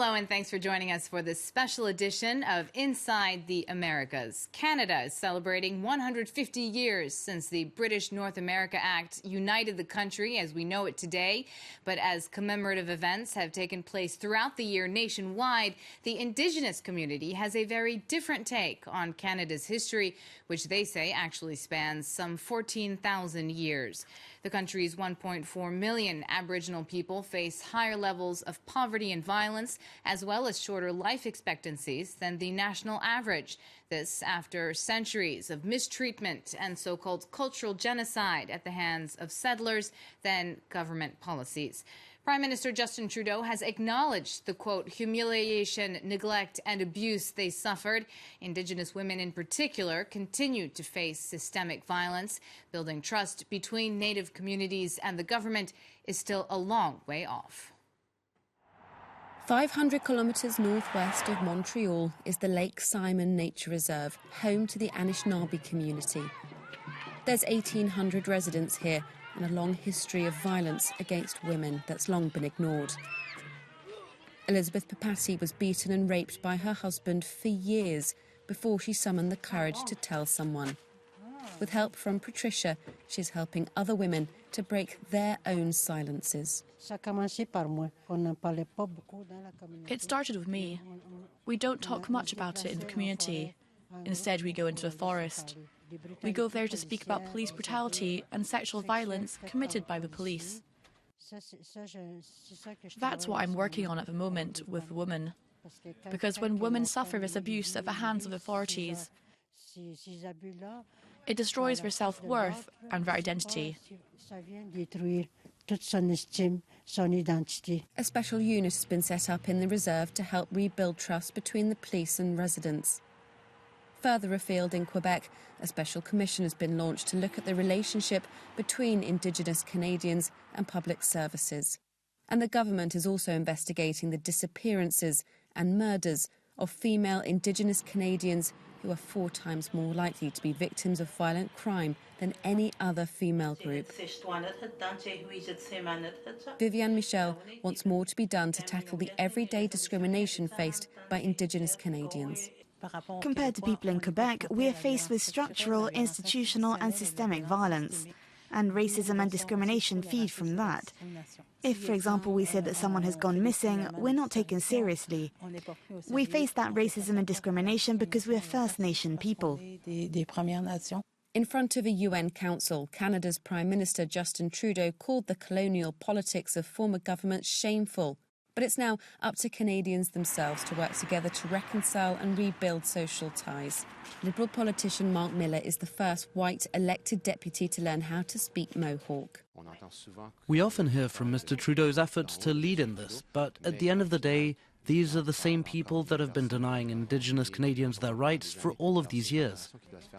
Hello and thanks for joining us for this special edition of Inside the Americas. Canada is celebrating 150 years since the British North America Act united the country as we know it today. But as commemorative events have taken place throughout the year nationwide, the Indigenous community has a very different take on Canada's history, which they say actually spans some 14,000 years. The country's 1.4 million Aboriginal people face higher levels of poverty and violence, as well as shorter life expectancies than the national average. This after centuries of mistreatment and so-called cultural genocide at the hands of settlers, then government policies. Prime Minister Justin Trudeau has acknowledged the, quote, humiliation, neglect and abuse they suffered. Indigenous women in particular continue to face systemic violence. Building trust between Native communities and the government is still a long way off. 500 kilometres northwest of Montreal is the Lake Simon Nature Reserve, home to the Anishinaabe community. There's 1,800 residents here and a long history of violence against women that's long been ignored. Elizabeth Papati was beaten and raped by her husband for years before she summoned the courage to tell someone. With help from Patricia, she's helping other women to break their own silences. It started with me. We don't talk much about it in the community. Instead, we go into the forest. We go there to speak about police brutality and sexual violence committed by the police. That's what I'm working on at the moment with women. Because when women suffer this abuse at the hands of authorities, it destroys their self-worth and their identity. A special unit has been set up in the reserve to help rebuild trust between the police and residents. Further afield in Quebec, a special commission has been launched to look at the relationship between Indigenous Canadians and public services. And the government is also investigating the disappearances and murders of female Indigenous Canadians who are 4 times more likely to be victims of violent crime than any other female group. Viviane Michel wants more to be done to tackle the everyday discrimination faced by Indigenous Canadians. Compared to people in Quebec, we are faced with structural, institutional and systemic violence. And racism and discrimination feed from that. If, for example, we say that someone has gone missing, we're not taken seriously. We face that racism and discrimination because we're First Nation people. In front of a UN council, Canada's Prime Minister Justin Trudeau called the colonial politics of former governments shameful. But it's now up to Canadians themselves to work together to reconcile and rebuild social ties. Liberal politician Mark Miller is the first white elected deputy to learn how to speak Mohawk. We often hear from Mr. Trudeau's efforts to lead in this, but at the end of the day, these are the same people that have been denying Indigenous Canadians their rights for all of these years.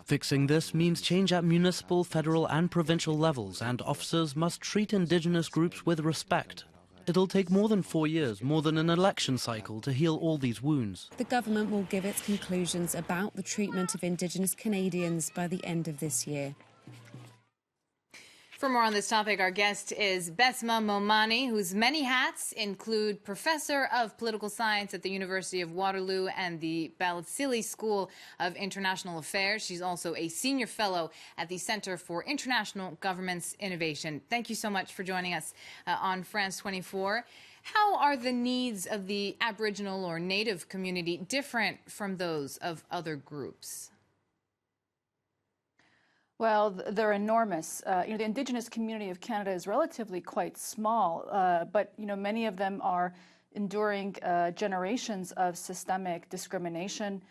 Fixing this means change at municipal, federal and provincial levels, and officers must treat Indigenous groups with respect. It'll take more than 4 years, more than an election cycle, to heal all these wounds. The government will give its conclusions about the treatment of Indigenous Canadians by the end of this year. For more on this topic, our guest is Besma Momani, whose many hats include Professor of Political Science at the University of Waterloo and the Balitsili School of International Affairs. She's also a Senior Fellow at the Center for International Governments Innovation. Thank you so much for joining us on France 24. How are the needs of the Aboriginal or Native community different from those of other groups? Well, they're enormous. The Indigenous community of Canada is relatively quite small, but many of them are enduring generations of systemic discrimination.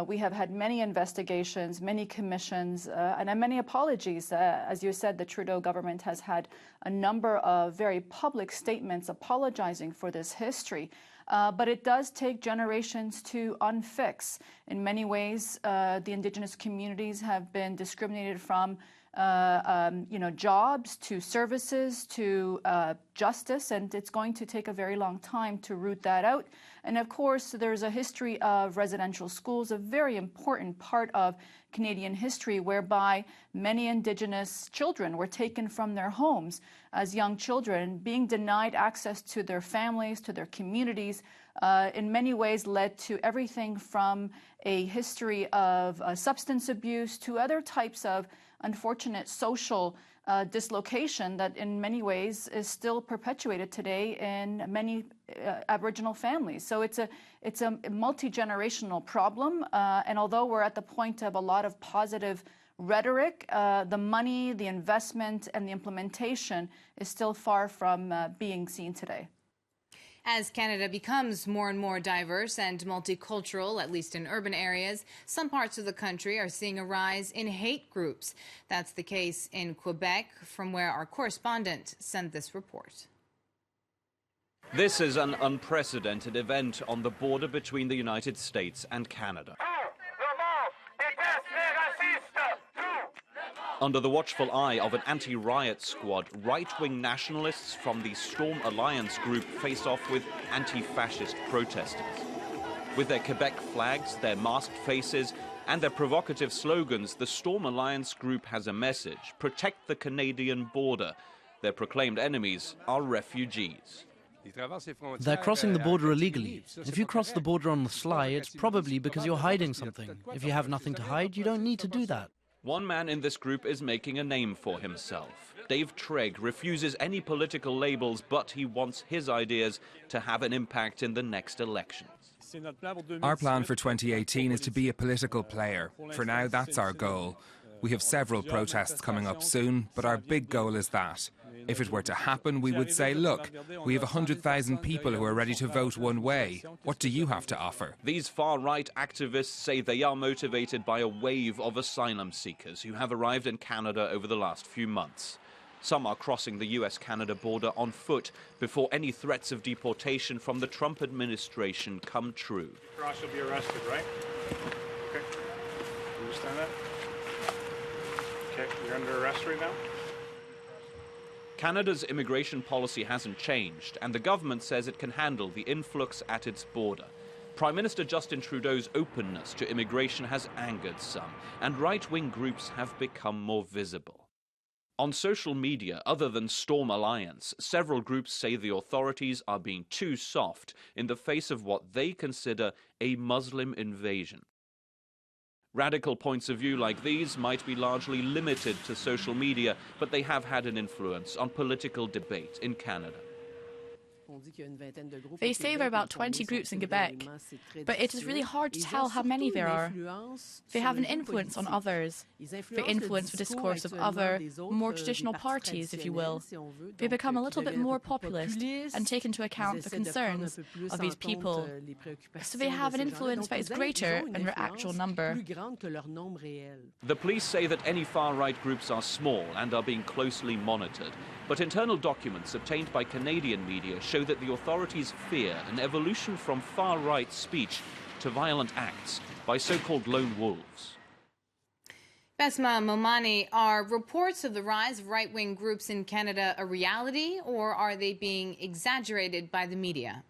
We have had many investigations, many commissions, and many apologies. As you said, the Trudeau government has had a number of very public statements apologizing for this history. But it does take generations to unfix. In many ways, the Indigenous communities have been discriminated from jobs, to services, to justice, and it's going to take a very long time to root that out. And of course, there's a history of residential schools, a very important part of Canadian history, whereby many Indigenous children were taken from their homes as young children, being denied access to their families, to their communities, in many ways led to everything from a history of substance abuse to other types of unfortunate social dislocation that in many ways is still perpetuated today in many Aboriginal families. So it's a multi-generational problem, and although we're at the point of a lot of positive rhetoric, the money, the investment, and the implementation is still far from being seen today. As Canada becomes more and more diverse and multicultural, at least in urban areas, some parts of the country are seeing a rise in hate groups. That's the case in Quebec, from where our correspondent sent this report. This is an unprecedented event on the border between the United States and Canada. Under the watchful eye of an anti-riot squad, right-wing nationalists from the Storm Alliance group face off with anti-fascist protesters. With their Quebec flags, their masked faces, and their provocative slogans, the Storm Alliance group has a message: protect the Canadian border. Their proclaimed enemies are refugees. They're crossing the border illegally. If you cross the border on the sly, it's probably because you're hiding something. If you have nothing to hide, you don't need to do that. One man in this group is making a name for himself. Dave Trigg refuses any political labels, but he wants his ideas to have an impact in the next elections. Our plan for 2018 is to be a political player. For now, that's our goal. We have several protests coming up soon, but our big goal is that. If it were to happen, we would say, look, we have 100,000 people who are ready to vote one way. What do you have to offer? These far-right activists say they are motivated by a wave of asylum seekers who have arrived in Canada over the last few months. Some are crossing the US-Canada border on foot before any threats of deportation from the Trump administration come true. Cross, you'll be arrested, right? Okay. You understand that? Okay, you're under arrest right now? Canada's immigration policy hasn't changed, and the government says it can handle the influx at its border. Prime Minister Justin Trudeau's openness to immigration has angered some, and right-wing groups have become more visible. On social media, other than Storm Alliance, several groups say the authorities are being too soft in the face of what they consider a Muslim invasion. Radical points of view like these might be largely limited to social media, but they have had an influence on political debate in Canada. They say there are about 20 groups in Quebec, but it is really hard to tell how many there are. They have an influence on others. They influence the discourse of other, more traditional parties, if you will. They become a little bit more populist and take into account the concerns of these people. So they have an influence that is greater than their actual number. The police say that any far-right groups are small and are being closely monitored, but internal documents obtained by Canadian media show that the authorities fear an evolution from far-right speech to violent acts by so-called lone wolves. Besma Momani, are reports of the rise of right-wing groups in Canada a reality, or are they being exaggerated by the media?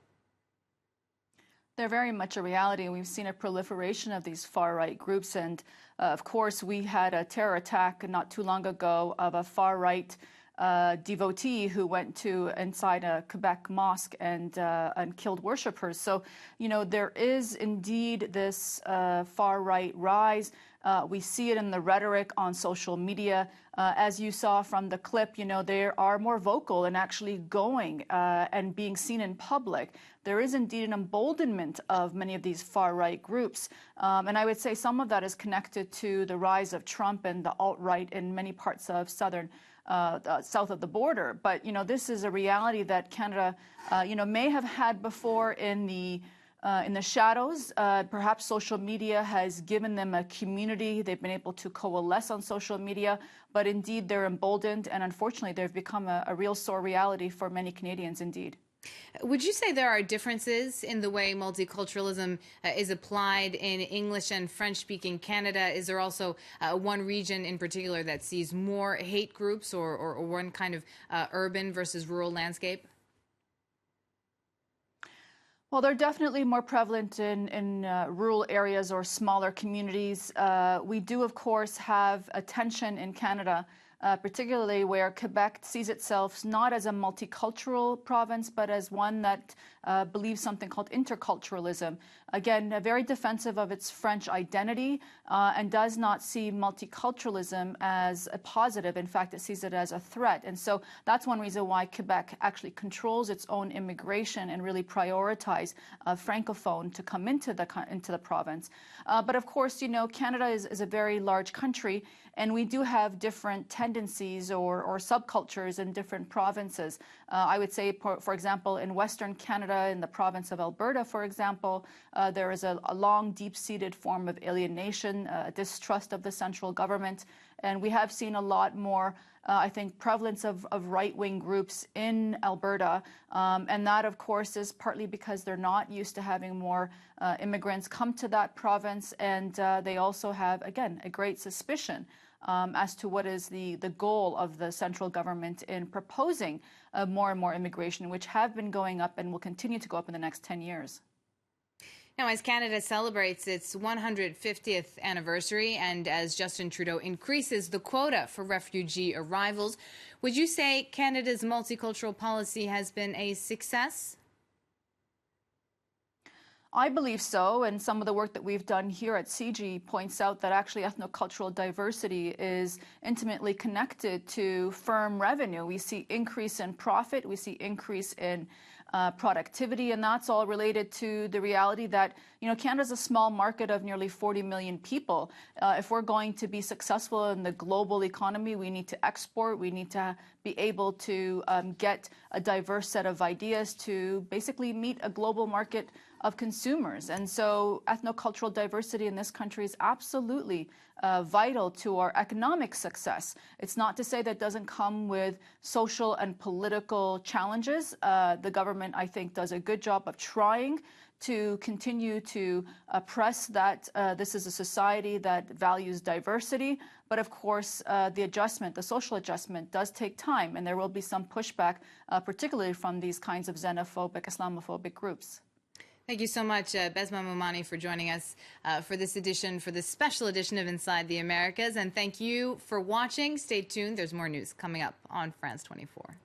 They're very much a reality. We've seen a proliferation of these far-right groups, and of course we had a terror attack not too long ago of a far-right devotee who went to inside a Quebec mosque and killed worshippers. So, you know, there is indeed this far-right rise. We see it in the rhetoric on social media. As you saw from the clip, you know, they are more vocal and actually going and being seen in public. There is indeed an emboldenment of many of these far-right groups. And I would say some of that is connected to the rise of Trump and the alt-right in many parts of south of the border. But, you know, this is a reality that Canada, you know, may have had before in the shadows. Perhaps social media has given them a community. They've been able to coalesce on social media, but indeed they're emboldened, and unfortunately they've become a real sore reality for many Canadians indeed. Would you say there are differences in the way multiculturalism is applied in English and French-speaking Canada? Is there also one region in particular that sees more hate groups or one kind of urban versus rural landscape? Well, they're definitely more prevalent in rural areas or smaller communities. We do, of course, have a tension in Canada, particularly where Quebec sees itself not as a multicultural province, but as one that believes something called interculturalism. Again, very defensive of its French identity and does not see multiculturalism as a positive. In fact, it sees it as a threat. And so that's one reason why Quebec actually controls its own immigration and really prioritize Francophone to come into the province. But of course, you know, Canada is a very large country, and we do have different tendencies or subcultures in different provinces. I would say, for example, in Western Canada, in the province of Alberta, for example, there is a long, deep-seated form of alienation, distrust of the central government. And we have seen a lot more, I think, prevalence of right-wing groups in Alberta. And that, of course, is partly because they're not used to having more immigrants come to that province. And they also have, again, a great suspicion as to what is the goal of the central government in proposing more and more immigration, which have been going up and will continue to go up in the next 10 years. Now, as Canada celebrates its 150th anniversary and as Justin Trudeau increases the quota for refugee arrivals, would you say Canada's multicultural policy has been a success? I believe so, and some of the work that we've done here at CG points out that actually ethnocultural diversity is intimately connected to firm revenue. We see increase in profit, we see increase in productivity, and that's all related to the reality that, you know, Canada's a small market of nearly 40 million people. If we're going to be successful in the global economy, we need to export, we need to be able to get a diverse set of ideas to basically meet a global market of consumers. And so ethnocultural diversity in this country is absolutely vital to our economic success. It's not to say that it doesn't come with social and political challenges. The government, I think, does a good job of trying to continue to press that this is a society that values diversity. But of course, the social adjustment does take time, and there will be some pushback, particularly from these kinds of xenophobic, Islamophobic groups. Thank you so much, Besma Momani, for joining us for this special edition of Inside the Americas. And thank you for watching. Stay tuned. There's more news coming up on France 24.